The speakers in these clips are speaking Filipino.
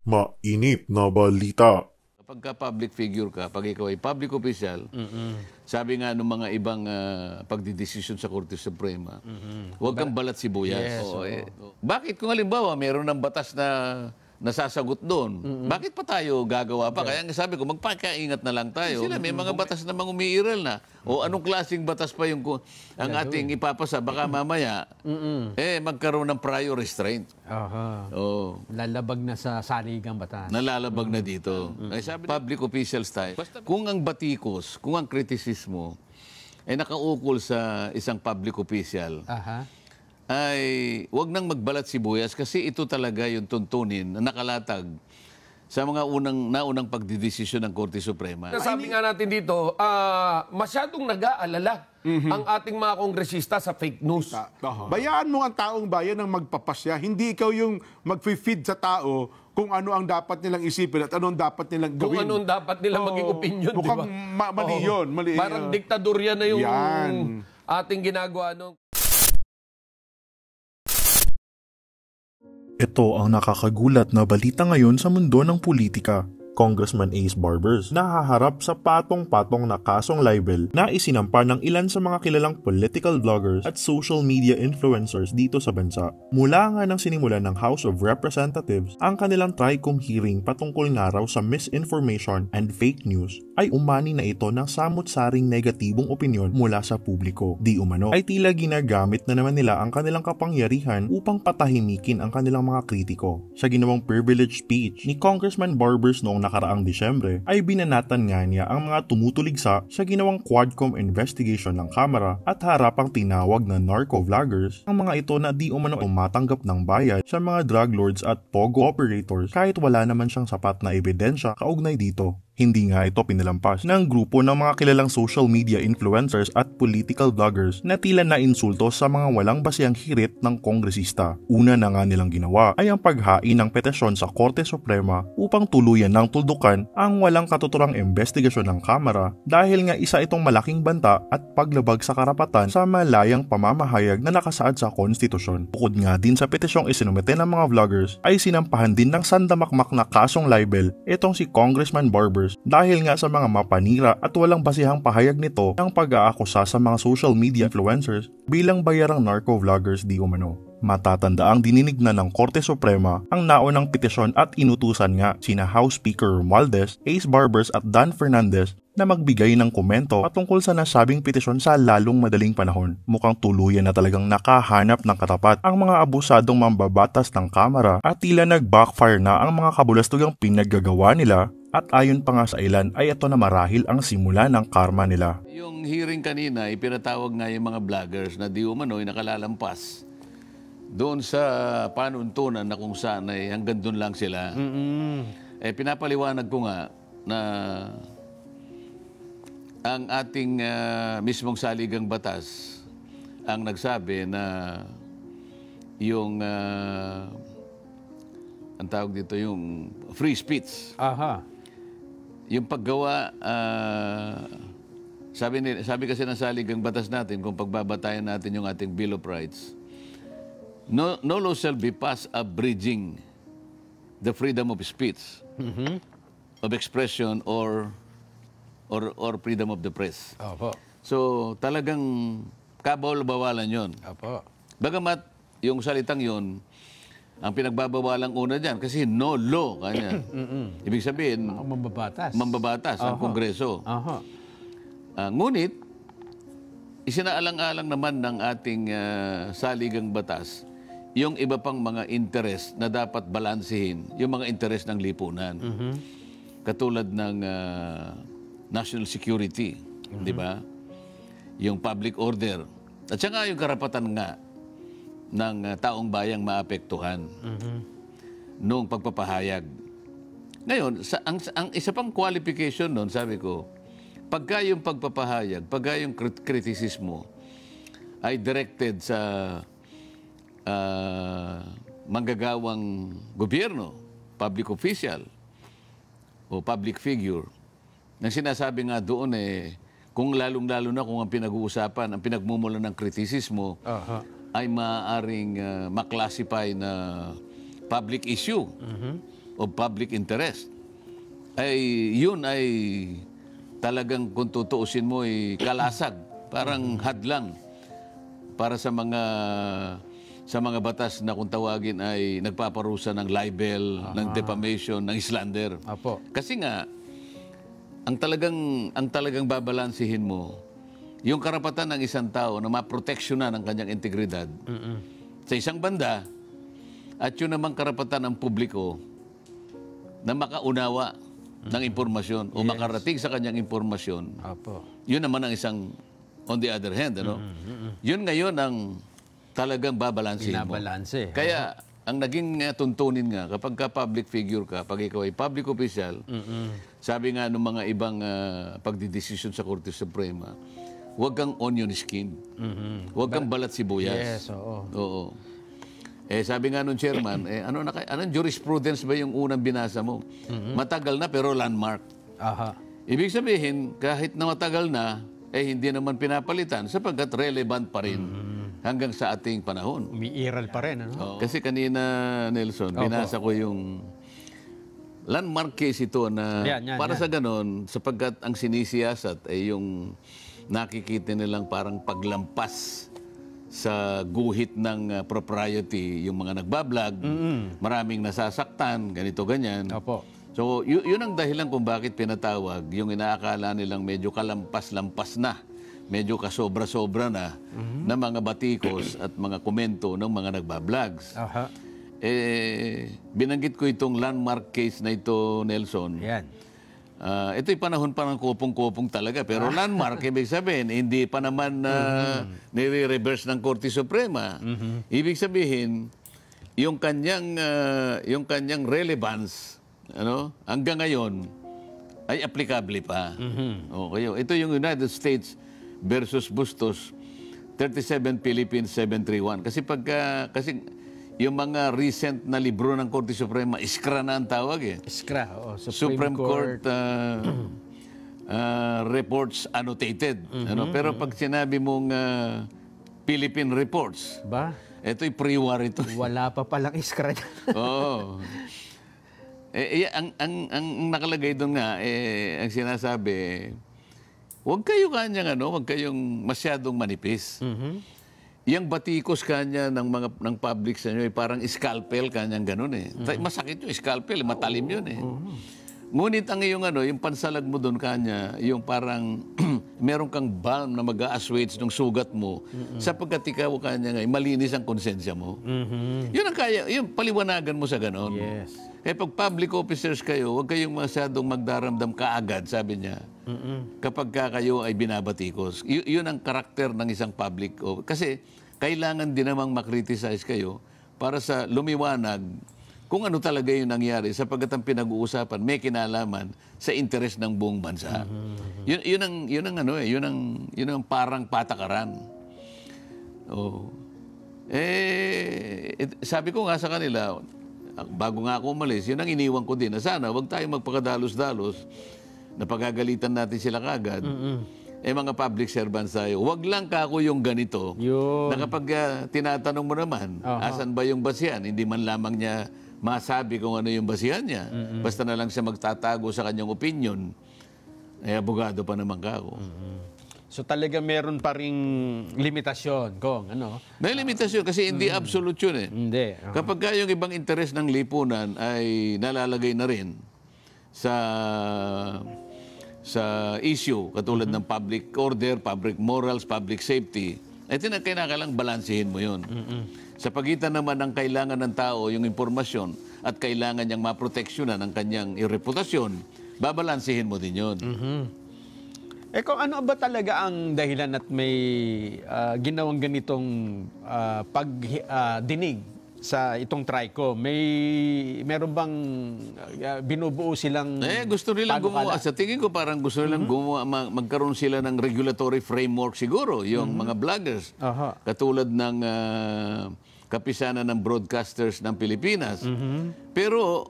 Mainit na balita. Kapag ka public figure ka, pag ikaw ay public official, sabi nga ng mga ibang pagdidesisyon sa Korte Suprema, huwag kang balat sibuyas. Yes, Bakit kung halimbawa mayroon ng batas na nasasagot doon, bakit pa tayo gagawa pa? Kaya nga sabi ko, magpakaingat na lang tayo. Sila, may mga batas na mga umiiral na. O anong klaseng batas pa yung ang ating ipapasa? Baka mamaya, magkaroon ng prior restraint. Aha. Oh. Lalabag na sa saligang batas. Nalalabag na dito. Ay sabi public officials tayo. Kung ang batikos, kung ang kritisismo ay nakaukol sa isang public official, Aha. ay wag nang magbalat sibuyas kasi ito talaga yung tuntunin na nakalatag sa mga naunang pagdidesisyon ng Korte Suprema. Sabi nga natin dito, masyadong nag-aalala ang ating mga kongresista sa fake news. Bayaan mo ang taong bayan ng magpapasya. Hindi ikaw yung mag-feed sa tao kung ano ang dapat nilang isipin at ano ang dapat nilang gawin. Kung ano ang dapat nilang maging opinion, di ba? Mukhang mali yun. Mali, Parang diktadorya na yung yan. ating ginagawa. Ito ang nakakagulat na balita ngayon sa mundo ng politika. Congressman Ace Barbers nahaharap sa patong-patong na kasong libel na isinampa ng ilan sa mga kilalang political vloggers at social media influencers dito sa bansa. Mula nga nang sinimulan ng House of Representatives ang kanilang TRICOM hearing patungkol nga raw sa misinformation and fake news, ay umani na ito ng samut-saring negatibong opinyon mula sa publiko. Di umano ay tila ginagamit na naman nila ang kanilang kapangyarihan upang patahimikin ang kanilang mga kritiko. Sa ginawang privilege speech ni Congressman Barbers noong nakaraang Disyembre ay binanatan nga niya ang mga tumutuligsa sa ginawang Quadcom investigation ng Kamara at harapang tinawag na narco-vloggers ang mga ito na di umano tumatanggap ng bayad sa mga drug lords at pogo operators kahit wala naman siyang sapat na ebidensya kaugnay dito. Hindi nga ito pinalampas ng grupo ng mga kilalang social media influencers at political vloggers na tila na-insulto sa mga walang basehang hirit ng kongresista. Una na nga nilang ginawa ay ang paghain ng petisyon sa Korte Suprema upang tuluyan ng tuldukan ang walang katuturang investigasyon ng Kamara dahil nga isa itong malaking banta at paglabag sa karapatan sa malayang pamamahayag na nakasaad sa konstitusyon. Bukod nga din sa petisyong isinumite ng mga vloggers ay sinampahan din ng sandamakmak na kasong libel itong si Congressman Barbers dahil nga sa mga mapanira at walang basihang pahayag nito ng pag-aakusa sa mga social media influencers bilang bayarang narco-vloggers di umano. Matatandaang dininig na ng Korte Suprema ang naunang petisyon at inutusan nga sina House Speaker Romualdez, Ace Barbers at Dan Fernandez na magbigay ng komento patungkol sa nasabing petisyon sa lalong madaling panahon. Mukhang tuluyan na talagang nakahanap ng katapat ang mga abusadong mambabatas ng Kamara at tila nag-backfire na ang mga kabulastugang pinaggagawa nila. At ayon pa nga sa ilan ay ito na marahil ang simula ng karma nila. Yung hearing kanina, ipinatawag nga yung mga vloggers na di umano ay nakalalampas doon sa panuntunan na kung saan ay hanggang doon lang sila. Pinapaliwanag ko nga na ang ating mismong saligang batas ang nagsabi na yung ang tawag dito yung free speech. Aha. Yung paggawa, sabi kasi ng saligang batas natin, kung pagbabatayan natin yung ating Bill of Rights, no law shall be passed abridging the freedom of speech, of expression, or freedom of the press. Opo. So, talagang kabawal-bawalan yun. Opo. Bagamat yung salitang yun, ang pinagbabawalang una dyan, kasi no law, kanya. Ibig sabihin, mambabatas ang Kongreso. Ngunit, isinaalang-alang naman ng ating saligang batas yung iba pang mga interest na dapat balansehin, yung mga interest ng lipunan. Katulad ng national security, di ba? Yung public order. At saka yung karapatan nga ng taong bayang maapektuhan noong pagpapahayag. Ngayon, ang isa pang qualification nun, sabi ko, pagka yung pagpapahayag, pagka yung kritisismo ay directed sa manggagawang gobyerno, public official, o public figure, nang sinasabi nga doon kung lalong-lalo na kung ang pinag-uusapan, ang pinagmumulan ng kritisismo, ay maaaring maklasify na public issue. of public interest, ay yun ay talagang kung tutuusin mo ay kalasag, parang hadlang para sa mga batas na kung tawagin ay nagpaparusa ng libel, ng defamation, ng slander. Apo. Kasi nga ang talagang babalansihin mo yung karapatan ng isang tao na maproteksyonan ang kanyang integridad sa isang banda at yun namang karapatan ng publiko na makaunawa ng impormasyon o makarating sa kanyang impormasyon. Apo. Yun naman ang isang on the other hand, ano? Yun ngayon ang talagang babalansihin mo. Binabalanse. Kaya ang naging tuntunin nga kapag ka public figure ka, pag ikaw ay public official, sabi nga ng mga ibang pagdidesisyon sa Korte Suprema, huwag kang onion skin. Huwag kang balat sibuyas. Yes, oo. Oo. Sabi nga nung chairman, anong jurisprudence ba yung unang binasa mo? Matagal na pero landmark. Aha. Ibig sabihin, kahit na matagal na, hindi naman pinapalitan sapagkat relevant pa rin hanggang sa ating panahon. Umiiral pa rin, ano? Kasi kanina, Nelson, binasa ko yung landmark case ito na Yan. sa ganon, sapagkat ang sinisiyasat ay yung nakikita nilang parang paglampas sa guhit ng propriety, yung mga nagbablog, maraming nasasaktan, ganito, ganyan. Opo. So, yun ang dahilan kung bakit pinatawag yung inaakala nilang medyo kalampas-lampas na, medyo kasobra-sobra na, na mga batikos at mga komento ng mga nagbablogs. Aha. Binanggit ko itong landmark case na ito, Nelson. Yan. Ito'y panahon pa ng kopong-kopong talaga. Pero landmark, ibig sabihin, hindi pa naman nire-reverse ng Korte Suprema. Ibig sabihin, yung kanyang relevance, hanggang ngayon, ay applicable pa. Okay. Ito yung United States versus Bustos, 37 Philippines 731. Kasi yung mga recent na libro ng Korte Suprema, iskra na ang tawag eh. Iskra, Supreme Court reports annotated. Pero pag sinabi mong Philippine reports, Ba? ito'y pre-war ito. Wala pa palang iskra dyan. Oo. Ang nakalagay doon nga, ang sinasabi, huwag kayong masyadong manipis. Yang batikos kanya ng public sa inyo ay parang scalpel kanyang ganun eh. Masakit yung scalpel, matalim yun eh. Ngunit ang yung pansalag mo doon kanya, yung parang meron kang balm na mag-a-assuage ng sugat mo sapagkat ikaw kanya malinis ang konsensya mo. Yun ang yung paliwanagan mo sa ganun. Yes. Kaya pag public officers kayo, huwag kayong masyadong magdaramdam kaagad, sabi niya. Kapag kayo ay binabatikos. Yun ang karakter ng isang public. Kasi kailangan din namang makriticize kayo para sa lumiwanag kung ano talaga yung nangyari sapagkat ang pinag-uusapan may kinalaman sa interes ng buong bansa. Yun ang parang patakaran. Sabi ko nga sa kanila, bago nga ako umalis, yun ang iniwan ko din na sana huwag tayo magpakadalos-dalos na pagagalitan natin sila kagad. Mga public servants tayo, huwag lang kako yung ganito. Yun. Na kapag tinatanong mo naman, asan ba yung basihan? Hindi man lamang niya masabi kung ano yung basihan niya. Basta na lang siya magtatago sa kanyang opinion. Abogado pa naman kako. So talaga meron pa ring limitasyon kung ano? May limitasyon kasi hindi absolute yun eh. Hindi. Kapag yung ibang interes ng lipunan ay nalalagay na rin sa issue, katulad ng public order, public morals, public safety, ay kinakailangang balansehin mo yun. Sa pagitan naman ng kailangan ng tao, yung impormasyon, at kailangan niyang maproteksyonan ang kanyang reputasyon, babalansehin mo din yun. Kung ano ba talaga ang dahilan at may ginawang ganitong pagdinig sa itong TRICO? Meron bang binubuo silang gusto nilang gumawa. Sa tingin ko parang gusto nilang gumawa, magkaroon sila ng regulatory framework siguro, yung mga vloggers. Katulad ng kapisanan ng broadcasters ng Pilipinas. Pero,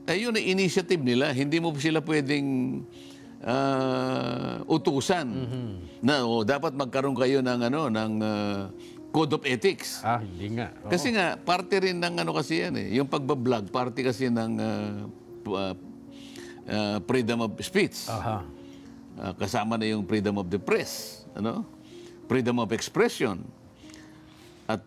ayun ang initiative nila. Hindi mo sila pwedeng utusan na dapat magkaroon kayo ng code of ethics. Hindi nga. Oo. Kasi nga, parte rin ng ano kasi yan eh. Yung pagbablog, parte kasi ng freedom of speech. Aha. Kasama na yung freedom of the press. Ano? Freedom of expression. At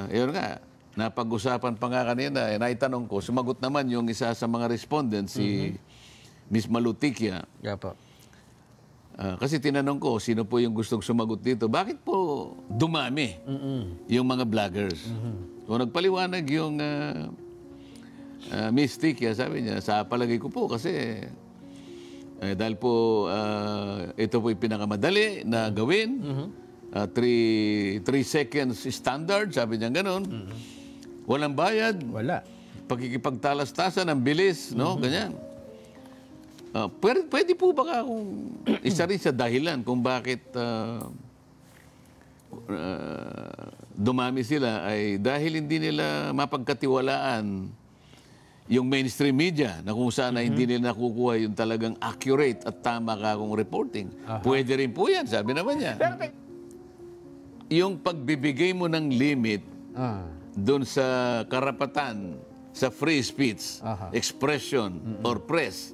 yun nga, napag-usapan pa nga kanina, naitanong ko, sumagot naman yung isa sa mga respondents, si Ms. Malutikia. Yeah, po. Kasi tinanong ko, sino po yung gustong sumagot dito? Bakit po dumami yung mga vloggers? So nagpaliwanag yung Ms. Tikia, sabi niya, sa palagay ko po kasi dahil po ito po yung pinakamadali na gawin, 3 seconds standard, sabi niya ganun. Walang bayad, Wala. pakikipagtalastasan, ang bilis, no? Ganyan. Pwede po baka kung isa rin sa dahilan kung bakit dumami sila ay dahil hindi nila mapagkatiwalaan yung mainstream media na kung saan ay hindi nila nakukuha yung talagang accurate at tama kakong reporting. Pwede rin po yan, sabi naman niya. Yung pagbibigay mo ng limit doon sa karapatan, sa free speech, expression, or press,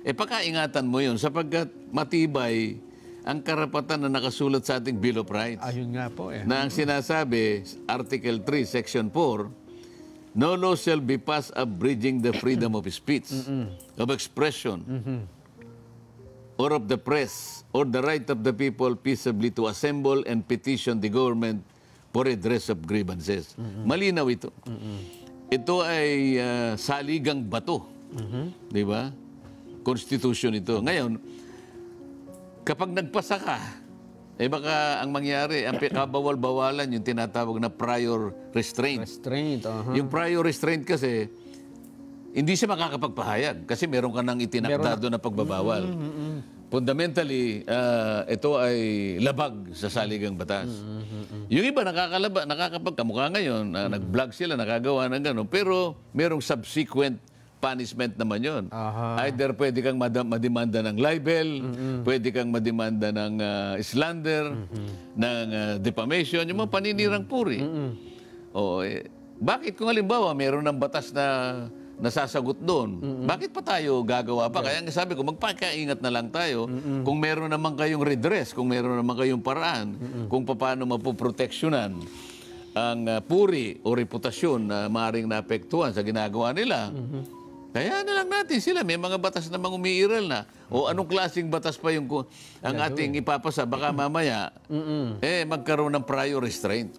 pagkaingatan mo yun sapagkat matibay ang karapatan na nakasulat sa ating Bill of Rights. Ayun nga po eh. Na ang sinasabi, Article 3, Section 4, no law shall be passed abridging the freedom of speech, of expression, or of the press, or the right of the people peaceably to assemble and petition the government for redress of grievances. Malinaw ito. Ito ay saligang bato. Di ba? Constitution ito. Ngayon, kapag nagpasa ka, baka ang mangyari, ang kabawal-bawalan yung tinatawag na prior restraint. Restraint. Yung prior restraint kasi, hindi siya makakapagpahayag kasi meron ka nang itinakda doon na pagbabawal. Fundamentally, ito ay labag sa saligang batas. Yung iba nakakapagkamukha ngayon, nag-vlog sila, nakagawa ng gano'n, pero merong subsequent punishment naman yun. Either pwede kang mademanda ng libel, pwede kang mademanda ng slander, ng defamation, yung mga paninirang puri. Bakit kung halimbawa meron ng batas na nasasagot doon, bakit pa tayo gagawa pa? Kaya nga sabi ko, magpakaingat na lang tayo kung meron naman kayong redress, kung meron naman kayong paraan, kung paano mapoproteksyonan ang puri o reputasyon na maaaring naapektuhan sa ginagawa nila. Kaya na lang natin sila. May mga batas namang umiiral na. O anong klaseng batas pa yung ang ating ipapasa? Baka mamaya, magkaroon ng prior restraint.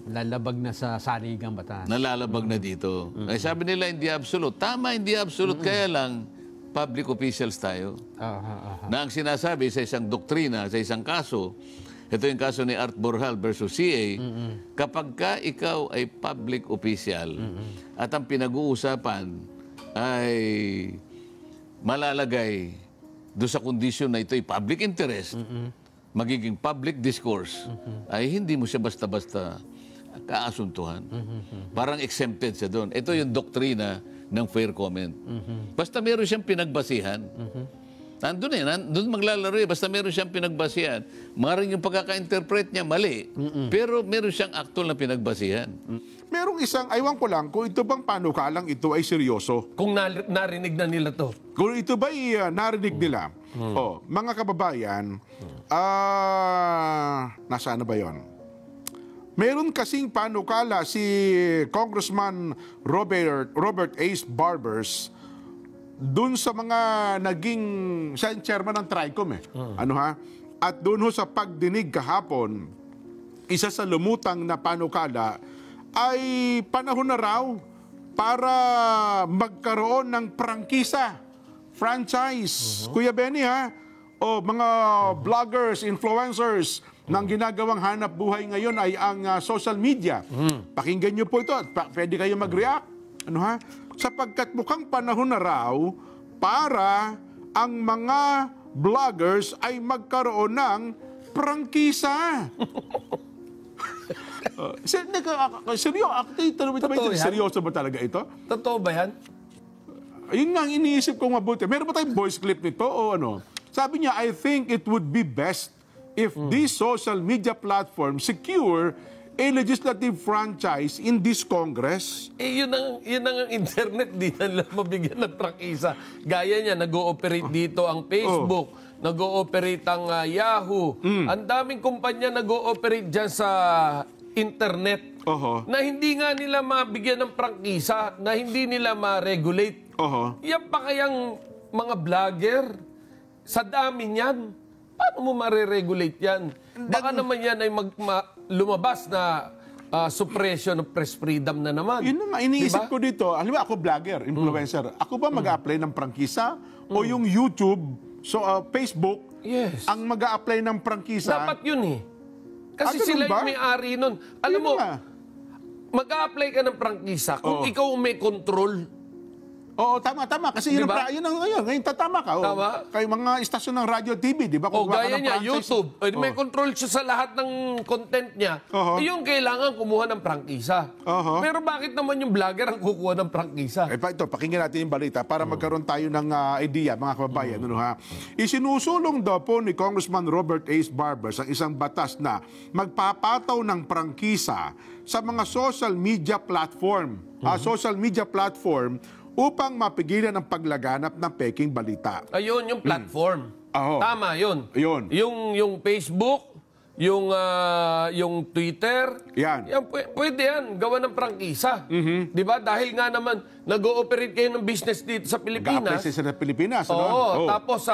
Lalabag na sa saligang batas. Nalalabag na dito. Ay, sabi nila, hindi absolute. Tama, hindi absolute. Kaya lang, public officials tayo. Na ang sinasabi sa isang doktrina, sa isang kaso, ito yung kaso ni Art Borjal versus CA, kapag ka ikaw ay public official at ang pinag-uusapan ay malalagay doon sa kondisyon na ito ay public interest, magiging public discourse, ay hindi mo siya basta-basta kaasuntuhan. Parang exempted siya doon. Ito yung doktrina ng fair comment. Basta meron siyang pinagbasihan, nandun nandun maglalaro basta meron siyang pinagbasihan. Maring yung pagkaka-interpret niya mali, pero meron siyang actual na pinagbasihan. Merong isang, aywan ko lang, kung ito bang panukalang ito ay seryoso. Kung narinig na nila to. Kung ito ba narinig nila, mga kababayan, nasaan na ba yon? Meron kasing panukala si Congressman Robert Ace Barbers doon sa mga naging siya chairman ng TRICOM at doon sa pagdinig kahapon, isa sa lumutang na panukala ay panahon na raw para magkaroon ng prangkisa, franchise. Kuya Benny o mga vloggers, influencers ng ginagawang hanap buhay ngayon ay ang social media. Pakinggan niyo po ito at pwede kayo mag-react. Sapagkat mukhang panahon na raw para ang mga vloggers ay magkaroon ng prangkisa. Seryoso ba talaga ito? Totoo ba yan? Yun nga ang iniisip kong mabuti. Meron ba tayong voice clip nito o ano? Sabi niya, I think it would be best if this social media platform secure a legislative franchise in this Congress. Yun ang internet, di na nila mabigyan ng prangkisa. Gaya niya, nag-ooperate dito ang Facebook, nag-ooperate ang Yahoo. Ang daming kumpanya nag-ooperate dyan sa internet na hindi nga nila mabigyan ng prangkisa, na hindi nila ma-regulate. Yan pa kayang mga vlogger, sa dami niyan, paano mo ma-regulate yan? Baka naman yan ay lumabas na suppression of press freedom na naman. Yun nga, iniisip ko dito, alam mo, ako vlogger, influencer, ako ba mag-a-apply ng prangkisa o yung YouTube, Facebook, ang mag-a-apply ng prangkisa? Dapat yun eh. Kasi sila yung may-ari nun. Alam mo, mag-a-apply ka ng prangkisa kung ikaw may control. Oo, tama. Kasi yun ngayon tatama ka. Tama. Kay mga istasyon ng radio, TV, di ba? Gaya niya, YouTube. May control siya sa lahat ng content niya. Yung kailangan kumuha ng prangkisa. Pero bakit naman yung vlogger ang kukuha ng prangkisa? Ito, pakinggan natin yung balita para magkaroon tayo ng idea, mga kababayan. Isinusulong daw po ni Congressman Robert Ace Barbers ang isang batas na magpapataw ng prangkisa sa mga social media platform. Upang mapigilan ang paglaganap ng peking balita. Ayun, yung platform. Tama, yun. Yung Facebook, yung Twitter, yan pwede yan, gawa ng prangkisa. Di ba? Dahil nga naman, nag-ooperate kayo ng business dito sa Pilipinas. Nag-apply sa Pilipinas. Tapos,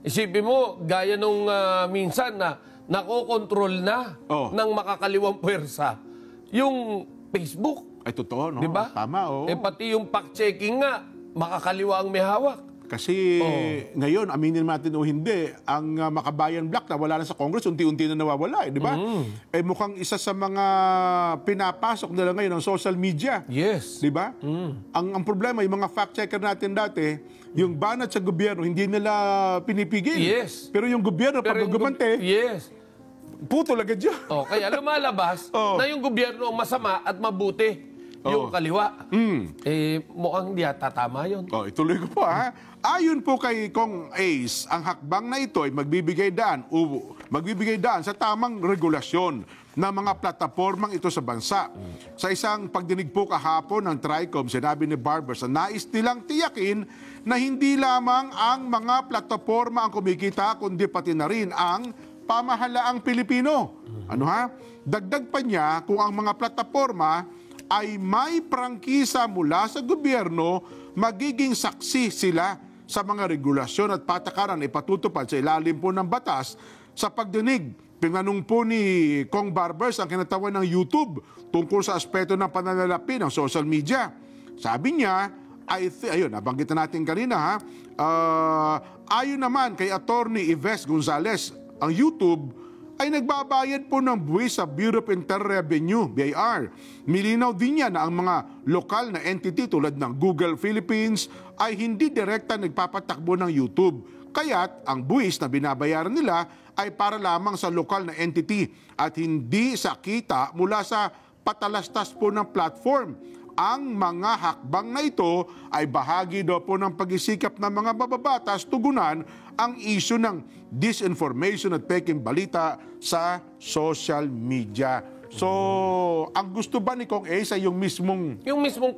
isipin mo, gaya nung minsan na nakokontrol na ng makakaliwang puwersa, yung Facebook. Ay, totoo, no? Diba? Tama, pati yung fact-checking nga, makakaliwa ang may hawak. Kasi ngayon, aminin natin o hindi, ang Makabayan Black na wala na sa Congress, unti-unti na nawawala, di ba? Mukhang isa sa mga pinapasok nila ngayon ng social media. Yes. Di ba? Ang problema, yung mga fact-checker natin dati, yung banat sa gobyerno, hindi nila pinipigil. Yes. Pero yung gobyerno, pag gumante, putol agad yun. Kaya lumalabas na yung gobyerno ang masama at mabuti. Yung kaliwa. Mukhang hindi ata tama yun. Ituloy ko po Ayon po kay Kong Ace, ang hakbang na ito ay magbibigay daan sa tamang regulasyon ng mga platapormang ito sa bansa. Sa isang pagdinig po kahapon ng TRICOM, sinabi ni Barbers na nais nilang tiyakin na hindi lamang ang mga plataporma ang kumikita, kundi pati na rin ang pamahalaang Pilipino. Dagdag pa niya, kung ang mga plataporma ay may prangkisa mula sa gobyerno, magiging saksi sila sa mga regulasyon at patakaran na ipatutupad sa ilalim po ng batas. Sa pagdinig, pinanong po ni Kong Barbers ang kinatawan ng YouTube tungkol sa aspeto ng pananalapi ng social media. Sabi niya, nabanggit na natin kanina ayon naman kay Attorney Yves Gonzalez, ang YouTube ay nagbabayad po ng buwis sa Bureau of Internal Revenue, BIR. Milinaw din niya na ang mga lokal na entity tulad ng Google Philippines ay hindi direkta nagpapatakbo ng YouTube. Kaya't ang buwis na binabayaran nila ay para lamang sa lokal na entity at hindi sa kita mula sa patalastas po ng platform. Ang mga hakbang na ito ay bahagi daw po ng pag-isikap ng mga mababatas tugunan ang issue ng disinformation at peking balita sa social media. So, ang gusto ba ni Kong Ace ay yung mismong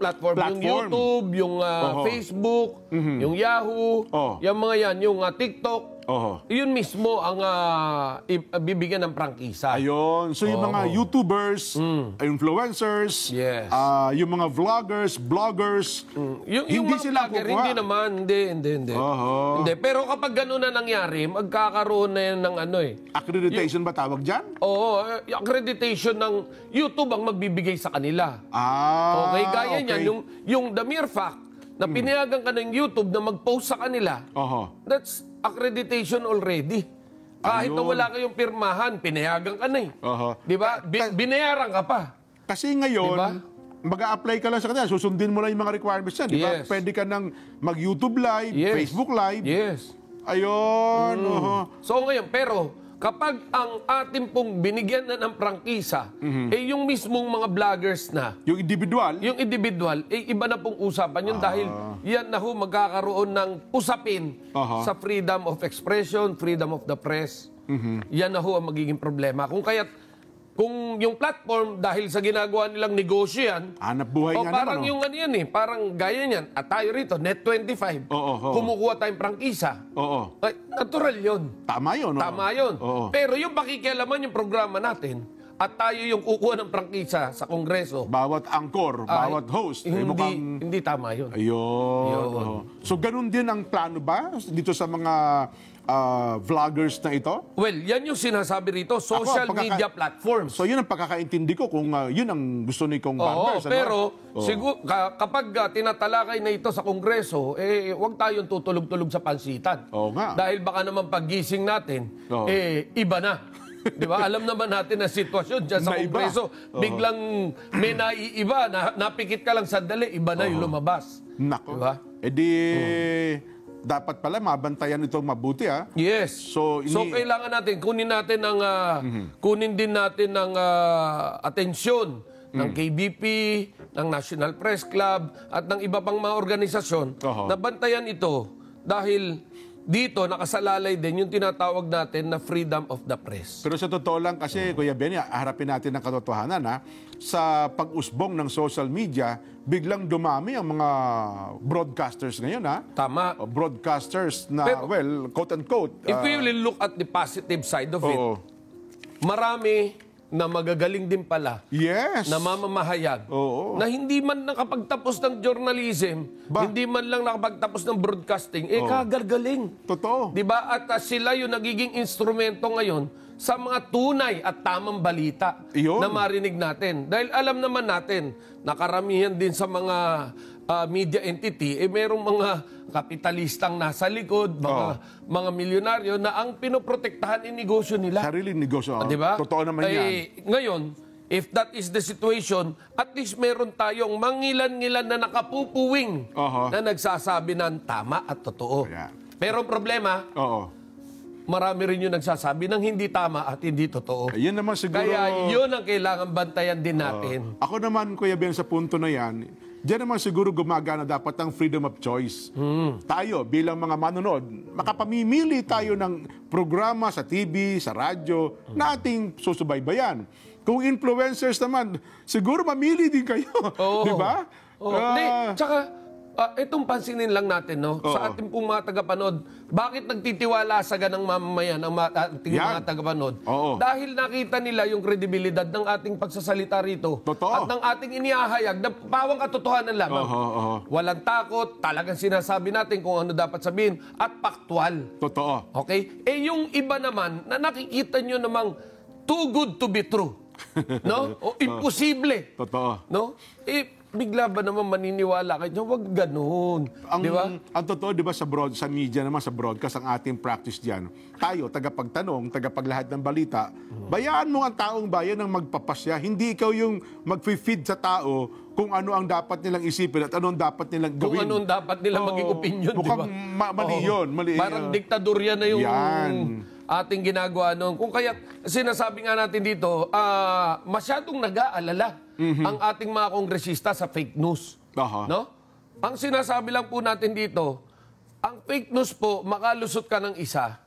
platform. Yung YouTube, yung Facebook, yung Yahoo, yung mga yan, yung TikTok. Yun mismo ang bibigyan ng prangkisa. Ayun. So yung mga YouTubers, influencers, yung mga vloggers, bloggers, yung mga sila vlogger, kukuha. hindi naman. Hindi. Pero kapag gano'n na nangyari, magkakaroon na yan ng accreditation ba tawag dyan? Accreditation ng YouTube ang magbibigay sa kanila. Okay, gaya niyan, yung the mere fact na pinayagan ka ng YouTube na mag-post sa kanila, that's accreditation already. Kahit na wala kayong pirmahan, pinayagan ka na Di ba? Binayaran ka pa. Kasi ngayon, mag-a-apply ka lang sa kanila, susundin mo lang yung mga requirements yan. Di ba? Pwede ka nang mag-YouTube live, Facebook live. Ayun. So ngayon, pero kapag ang ating pong binigyan na ng prangkisa, yung mismong mga vloggers na, Yung individual, iba na pong usapan yun dahil yan na ho magkakaroon ng usapin sa freedom of expression, freedom of the press. Yan na ho ang magiging problema. Kung yung platform, dahil sa ginagawa nilang negosyo yan, hanap buhay nga parang naman. yung ano yan parang gaya niyan, at tayo rito, Net25, kumukuha tayong prangkisa. Ay, natural yun. Tama yun. Tama yun. Pero yung pakikialaman yung programa natin, at tayo yung kukuha ng prangkisa sa Kongreso, Bawat angkor, bawat host. hindi tama yun. Ayun. So, ganun din ang plano ba dito sa mga vloggers na ito? Well, yan yung sinasabi rito, social media platforms. So, yun ang pagkakaintindi ko kung yun ang gusto ni Kong Oo, Barbers. pero kapag tinatalakay na ito sa Kongreso, huwag tayong tutulog-tulog sa pansitan. Oo nga. Dahil baka naman paggising natin, iba na. Di ba? Alam naman natin ang sitwasyon dyan sa Naiba. Kongreso. Biglang may naiiba, napikit ka lang sandali, iba na yung lumabas. Nako. Diba? Dapat pala mabantayan ito mabuti, ha? Yes. So kailangan natin kunin din natin ng atensyon ng KBP, ng National Press Club at ng iba pang mga organisasyon na bantayan ito dahil dito nakasalalay din yung tinatawag natin na freedom of the press. Pero sa totoo lang kasi, Kuya Benny, harapin natin ang katotohanan, ha? Sa pag-usbong ng social media, biglang dumami ang mga broadcasters ngayon, ha? Tama. Broadcasters na, Pero, quote-unquote. If we will look at the positive side of it, marami na magagaling din pala Yes. na mamamahayag na hindi man nakapagtapos ng journalism, hindi man lang nakapagtapos ng broadcasting, kagagaling. Totoo. Diba? At sila yung nagiging instrumento ngayon sa mga tunay at tamang balita na marinig natin. Dahil alam naman natin, nakaramihan din sa mga media entity, merong mga kapitalistang nasa likod, mga milyonaryo na ang pinoprotektahan yung negosyo nila. Sariling negosyo. Diba? Totoo naman yan. Ngayon, if that is the situation, at least meron tayong mangilan-ngilan na nakapupuwing na nagsasabi ng tama at totoo. Yeah. Pero ang problema, marami rin yung nagsasabi ng hindi tama at hindi totoo. Yun naman siguro. Kaya yun ang kailangan bantayan din natin. Ako naman, Kuya Ben, sa punto na yan, diyan naman siguro gumagana dapat ang freedom of choice. Tayo, bilang mga manonood, makapamimili tayo ng programa sa TV, sa radyo, na ating susubaybayan. Kung influencers naman, siguro mamili din kayo. Di ba? Tsaka, itong pansinin lang natin, no? Sa ating pong mga tagapanood, bakit nagtitiwala sa ganang mamamayan ang ating mga tagapanood? Dahil nakita nila yung kredibilidad ng ating pagsasalita rito. Totoo. At ng ating inihahayag na pawang katotohanan lamang. Walang takot, talagang sinasabi natin kung ano dapat sabihin, at paktual. Totoo. Okay? Yung iba naman, na nakikita nyo namang too good to be true. No? O imposible. Totoo. No? Bigla ba naman maniniwala kayo? Huwag ganun. Di ba? Ang totoo, di ba, sa media naman, sa broadcast, ang ating practice diyan. Tayo, tagapagtanong, tagapaglahat ng balita, bayaan mo ang taong bayan ng magpapasya. Hindi ikaw yung mag-feed sa tao kung ano ang dapat nilang isipin at ano ang dapat nilang gawin. Kung ano ang dapat nilang maging opinion, di ba? Mukhang mali yun. Mali, parang diktadurya na yung yan. ating ginagawa noon. Kung kaya, sinasabi nga natin dito, masyadong nag-aalala ang ating mga kongresista sa fake news. No? Ang sinasabi lang po natin dito, ang fake news po, makalusot ka ng isa,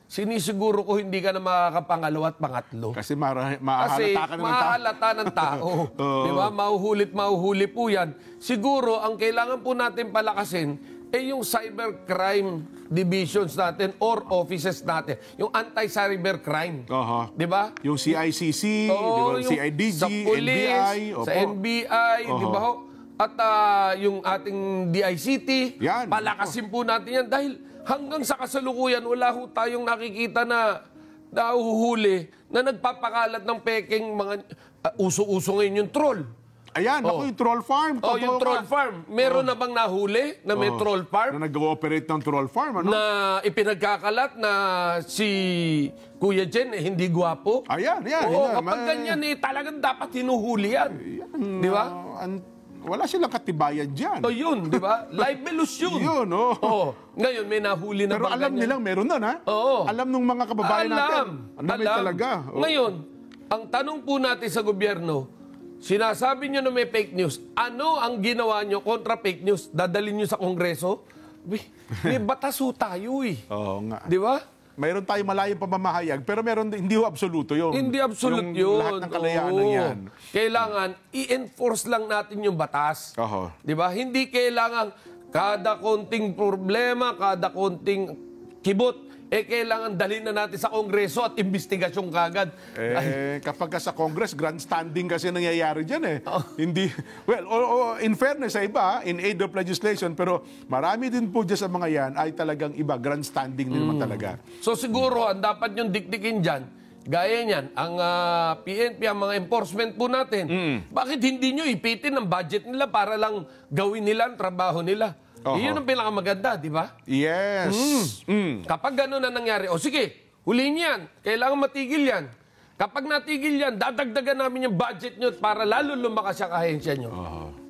sinisiguro ko hindi ka na makakapangalawa at pangatlo. Kasi mahalata ng tao. Di ba? Mahuhuli po yan. Siguro, ang kailangan po natin palakasin, yung cybercrime divisions natin or offices natin. Yung anti-cybercrime. Di ba? Yung CICC, CIDG, sa police, NBI. Sa NBI, di ba ho? At yung ating DICT, yan. palakasin po natin yan. Dahil hanggang sa kasalukuyan, wala ho tayong nakikita na nahuhuli na nagpapakalat ng peking mga uso-uso ngayon yung troll. Ayan, ako yung troll farm. Yung troll farm. Meron na bang nahuli na may troll farm? Na nag-ooperate ng troll farm, ano? Na ipinagkakalat na si Kuya Jen hindi gwapo? Ayan. Oo, kapag ganyan talagang dapat hinuhuli yan. Di ba? Wala silang katibayan dyan. O yun, di ba? Libelous yun. Yun, oh. Oo. Ngayon, may nahuli na Pero bang alam ganyan? nilang meron nun, ha? Oo. Alam nung mga kababayan natin. Alam talaga. Oh. Ngayon, ang tanong po natin sa gobyerno, sinasabi nyo na may fake news. Ano ang ginawa nyo kontra fake news? Dadalhin nyo sa Kongreso? May batas ho tayo eh. Oo nga. Di ba? Mayroon tayong malayong pamamahayag, pero meron hindi ho absoluto yun. Hindi absolute yung yun. Lahat ng kalayaan na Oo. yan. Kailangan i-enforce lang natin yung batas. Oho. Di ba? Hindi kailangan kada konting problema, kada konting kibot, kailangan dalhin na natin sa Kongreso at investigasyon kagad. Kapag sa Congress, grandstanding kasi nangyayari dyan eh. Hindi, well, in fairness sa iba, in aid of legislation, pero marami din po dyan sa mga yan ay talagang iba, grandstanding din naman talaga. So siguro, ang dapat yung dikdikin dyan, gaya niyan, ang PNP, ang mga enforcement po natin, bakit hindi nyo ipitin ang budget nila para lang gawin nila ang trabaho nila? Iyon ang pinakamaganda, di ba? Yes. Kapag gano'n na nangyari, o sige, huliin yan. Kailangan matigil yan. Kapag natigil yan, dadagdagan namin yung budget nyo para lalo lumakas ang ahensya nyo.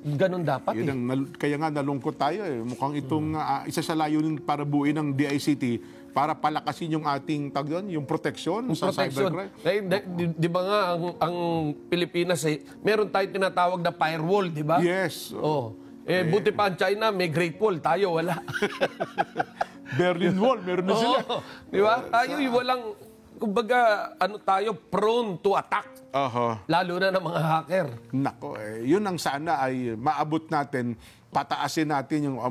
Ganon dapat Yun ang, kaya nga nalungkot tayo eh. Mukhang itong isa sa layunin para buuin ng DICT para palakasin yung ating yung protection sa cybercrime. Di ba nga, ang Pilipinas, meron tayong tinatawag na firewall, di ba? Yes. Buti pa ang China, may Great Wall. Tayo, wala. Berlin Wall, meron na sila. Di ba? Tayo, walang, kumbaga, tayo, prone to attack. Lalo na ng mga hacker. Nako, yun ang sana ay maabot natin, pataasin natin yung,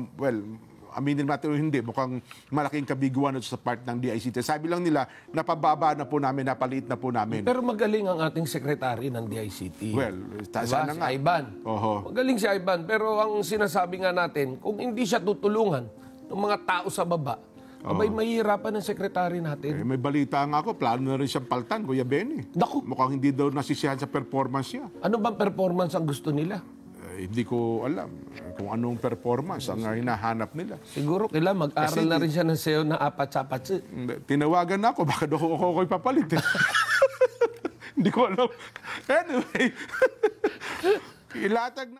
aminin natin o hindi, mukhang malaking kabiguan ito sa part ng DICT. Sabi lang nila, napababa na po namin, napaliit na po namin. Pero magaling ang ating sekretary ng DICT. Well, diba? sana nga. Si Ivan. Magaling si Ivan. Pero ang sinasabi nga natin, kung hindi siya tutulungan ng mga tao sa baba, abay mahihirapan ang sekretary natin. May balita nga ako, plano na rin siyang paltan, Kuya Benny. Naku. Mukhang hindi daw nasisiyahan sa performance niya. Ano bang performance ang gusto nila? Hindi ko alam kung anong performance ang hinahanap nila. Siguro kailangan mag-aral na rin siya ng SEO na apat-sapat. Tinawagan na ako, baka daw ako papalit. Hindi ko alam. Anyway, ilatag na.